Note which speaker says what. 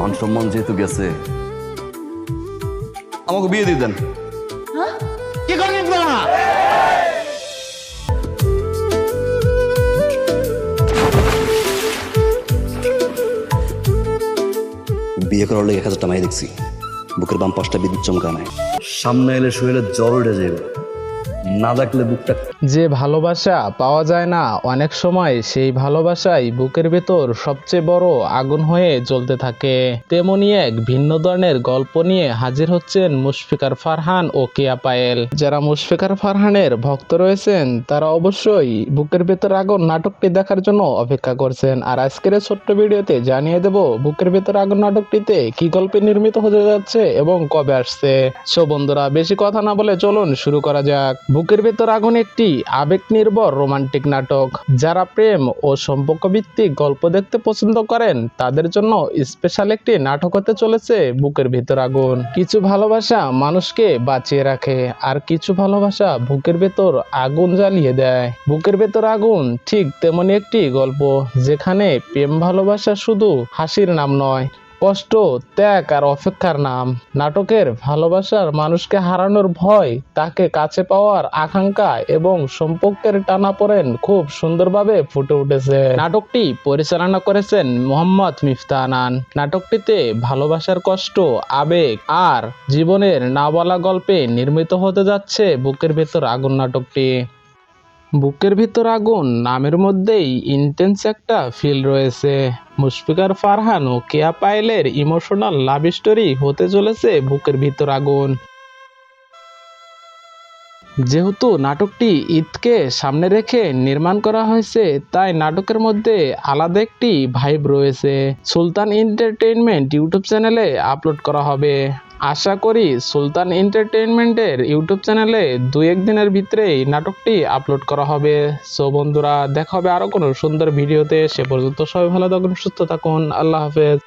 Speaker 1: মান সম্মান যেহেতু গেছে, আমাকে বিয়ে দিয়ে দেন।
Speaker 2: কি করেন তোরা?
Speaker 1: বিয়ে করার লেগে 1000টা মাই দেখছি, বুকের বাম পাশটা বিদ্যুৎ চমকা নাই। সামনে এলে শরীরে জ্বর উঠে যাবে, না দেখলে বুকটা।
Speaker 3: যে ভালোবাসা পাওয়া যায় না অনেক সময়, সেই ভালোবাসাই বুকের ভেতর সবচেয়ে বড় আগুন হয়ে জ্বলতে থাকে। তেমনি এক ভিন্ন ধরনের গল্প নিয়ে হাজির হচ্ছেন মুশফিকার ফারহান ও কেয়া পায়েল। যারা মুশফিকার ফারহানের ভক্ত রয়েছেন তারা অবশ্যই বুকের ভেতর আগুন নাটকটি দেখার জন্য অপেক্ষা করছেন। আর আজকের এই ছোট্ট ভিডিওতে জানিয়ে দেব বুকের ভেতর আগুন নাটকটিতে কি গল্পে নির্মিত হতে যাচ্ছে এবং কবে আসছে। সো বন্ধুরা, বেশি কথা না বলে চলুন শুরু করা যাক। বুকের ভেতর আগুন একটি আবেগ নির্ভর রোমান্টিক নাটক। যারা প্রেম ও সম্পর্ক ভিত্তিক গল্প দেখতে পছন্দ করেন তাদের জন্য স্পেশাল একটি নাটক হতে চলেছে বুকের ভেতর আগুন। কিছু ভালোবাসা মানুষকে বাঁচিয়ে রাখে, আর কিছু ভালোবাসা বুকের ভেতর আগুন জ্বালিয়ে দেয়। বুকের ভেতর আগুন ঠিক তেমনি একটি গল্প, যেখানে প্রেম ভালোবাসা শুধু হাসির নাম নয়, কষ্ট, ত্যাগ আর অপেক্ষার নাম। নাটকের ভালোবাসার মানুষকে হারানোর ভয়, তাকে কাছে পাওয়ার আকাঙ্ক্ষা এবং সম্পর্কের টানাপোড়েন খুব সুন্দরভাবে ফুটে উঠেছে। নাটকটি পরিচালনা করেছেন মোহাম্মদ মিফতাহ আনান। নাটকটিতে ভালোবাসার কষ্ট, আবেগ আর জীবনের না বলা গল্পে নির্মিত হতে যাচ্ছে বুকের ভেতর আগুন নাটকটি। বুকের ভিতর আগুন নামের মধ্যেই ইন্টেন্স একটা ফিল রয়েছে। মুশফিকার ফারহান ও কেয়া পায়েলের ইমোশনাল লাভ স্টোরি হতে চলেছে বুকের ভিতর আগুন। যেহেতু নাটকটি ঈদকে সামনে রেখে নির্মাণ করা হয়েছে, তাই নাটকের মধ্যে আলাদা একটি ভাইব রয়েছে। সুলতান এন্টারটেইনমেন্ট ইউটিউব চ্যানেলে আপলোড করা হবে। আশা করি সুলতান এন্টারটেইনমেন্টের ইউটিউব চ্যানেলে 2-1 দিনের ভিতরেই নাটকটি আপলোড করা হবে। সো বন্ধুরা, দেখা হবে আরো কোনো সুন্দর ভিডিওতে। সে পর্যন্ত সবাই ভালো থাকুন, সুস্থ থাকুন। আল্লাহ হাফেজ।